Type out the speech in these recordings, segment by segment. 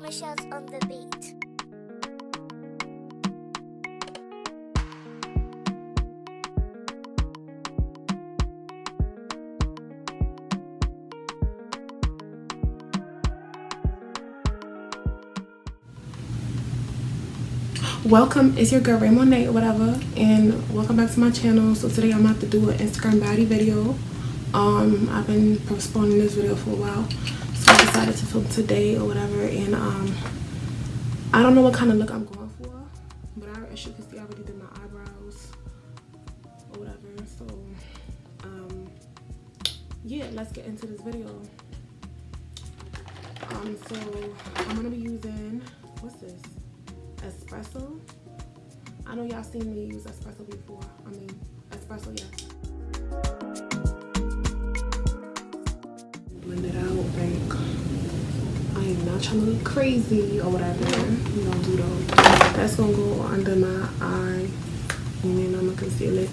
Michelle's on the beat. Welcome, it's your girl Raymond or whatever, and welcome back to my channel. So today I'm about to do an Instagram Baddie video. I've been postponing this video for a while, so I decided to film today or whatever. And I don't know what kind of look I'm going for, but as you can see, I already did my eyebrows or whatever. So yeah, let's get into this video. So I'm gonna be using, what's this? Espresso. I know y'all seen me use espresso before. I mean, espresso, yeah. Blend it out, like, I am not trying to look crazy or whatever. You don't do those. That's gonna go under my eye, and then I'm gonna conceal it.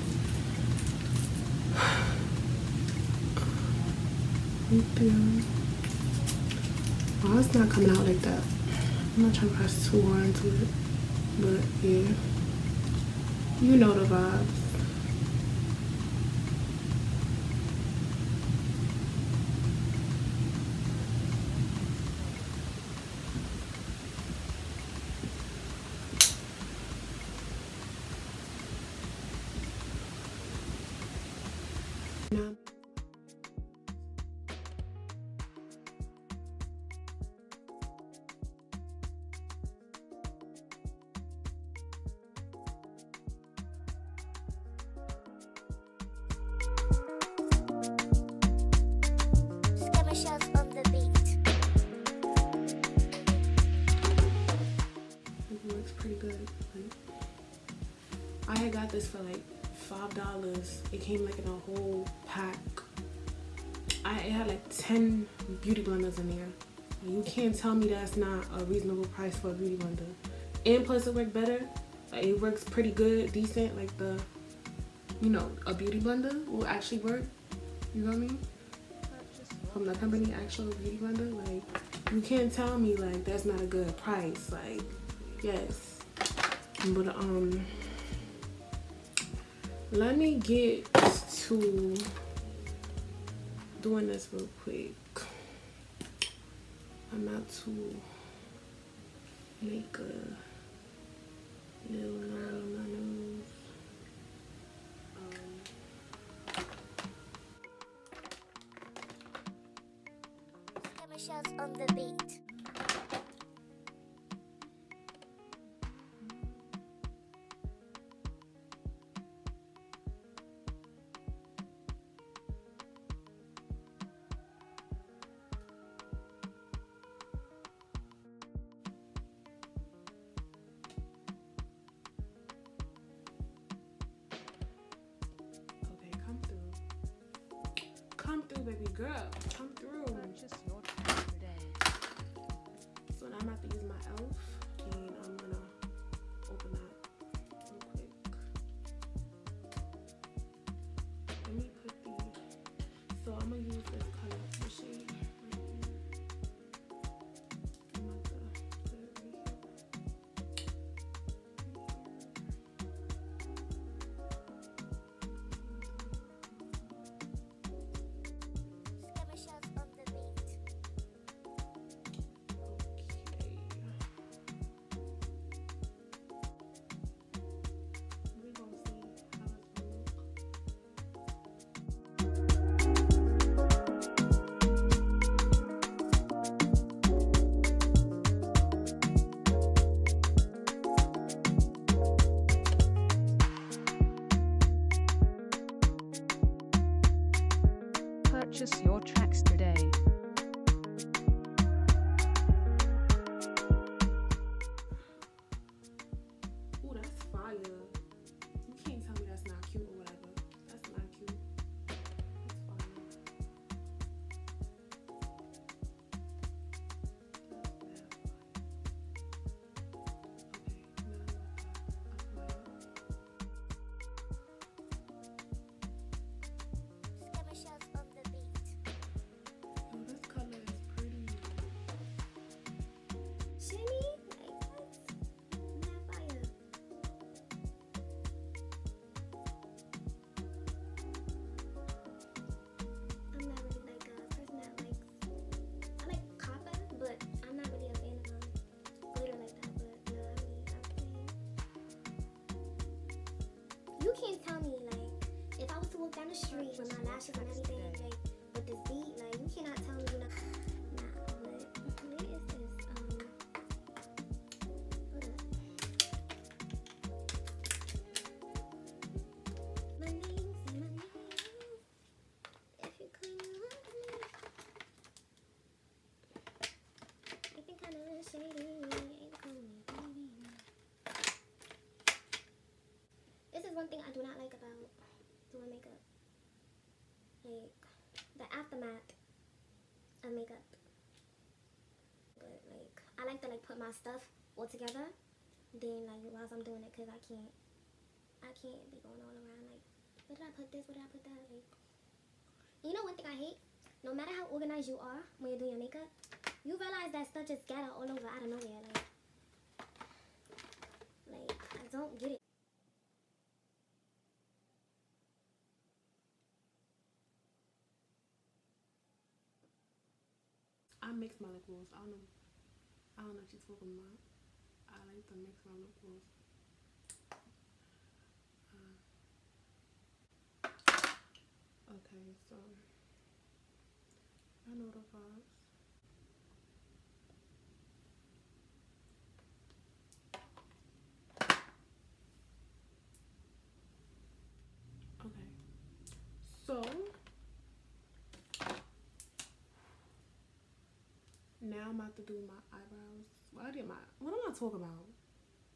Right there. Oh, it's not coming out like that. I'm not trying to press too hard into it, but yeah, you know the vibes. Now, Michelle's on the beat. it works pretty good. Like, I had got this for like $5. It came like in a whole pack. It had like 10 beauty blenders in there. You can't tell me that's not a reasonable price for a beauty blender. And plus it worked better. Like, it works pretty good, decent. Like a beauty blender will actually work. You know what I mean? From the company, actual beauty blender. Like, you can't tell me like that's not a good price. Like, yes. But let me get to doing this real quick. I'm about to make a little line on my nose. Michelle's on the beat. Okay, come through. Come through, baby girl. Come through. So now I'm about to use my E.L.F. and I'm gonna open that real quick. Let me put so I'm gonna use this color, the shade right here. I'm about to put it right here. Michelle's on the beat. Okay. with my lashes and everything, like with this beat, like you cannot tell me you know. Nah, but where is this? Hold up. My name's my name. If you couldn't love me, acting kinda shady. Ain't call me baby. This is one thing I do not like about doing makeup. Like the aftermath of makeup. But like I like to like put my stuff all together. Then like whilst I'm doing it, cause I can't be going all around like where did I put this? Where did I put that? Like you know one thing I hate? No matter how organized you are when you're doing your makeup, you realize that stuff just scatter all over out of nowhere. Like I don't get it. I mix my lip gloss. I don't know what you're talking about. I like to mix my lip gloss. Okay, so I know the vibes. Okay, so now I'm about to do my eyebrows. Well, I did my. What am I talking about?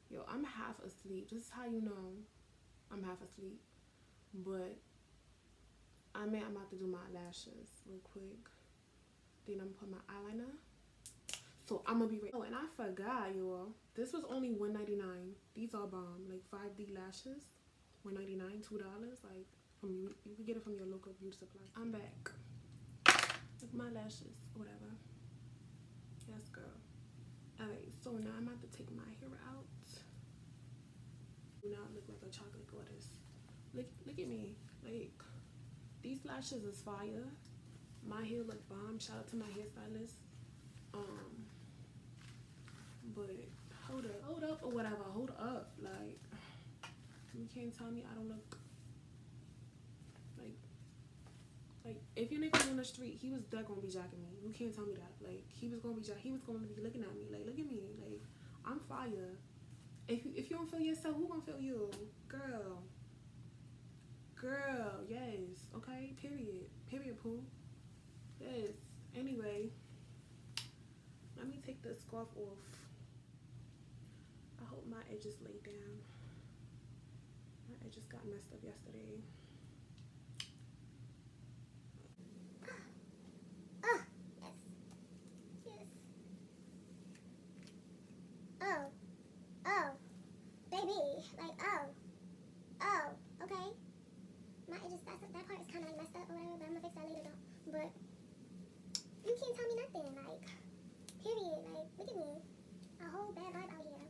Yo, I'm half asleep. This is how you know I'm half asleep. But I'm about to do my lashes real quick. Then I'm gonna put my eyeliner. So I'm gonna be ready. Oh, and I forgot, y'all. This was only $1.99. These are bomb. Like 5D lashes, $1.99, $2. Like from you can get it from your local beauty supply. I'm back. Look, my lashes, whatever. Yes, girl. Alright, so now I'm about to take my hair out. Now I look like a chocolate goddess. Look at me. Like these lashes is fire. My hair look bomb. Shout out to my hairstylist. But hold up or whatever. Hold up. Like you can't tell me I don't look like if your nigga was on the street, he was that gonna be jacking me. You can't tell me that. Like he was gonna be looking at me. Like look at me. Like I'm fire. If you don't feel yourself, who gonna feel you? Girl, yes. Okay, period, poo. Yes. Anyway, let me take the scarf off. I hope my edges lay down. My edges got messed up yesterday. Okay. My edges, that part is kind of like messed up or whatever, but I'm gonna fix that later though. But you can't tell me nothing, like, period. Like, look at me. A whole bad vibe out here.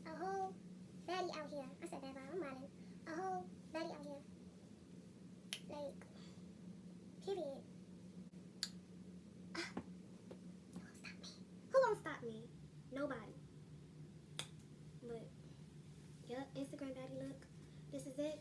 A whole baddie out here. I said bad vibe, I'm wildin'. A whole baddie out here. Like, period. Who won't stop me? Nobody. But, yep, Instagram baddie look. This is it.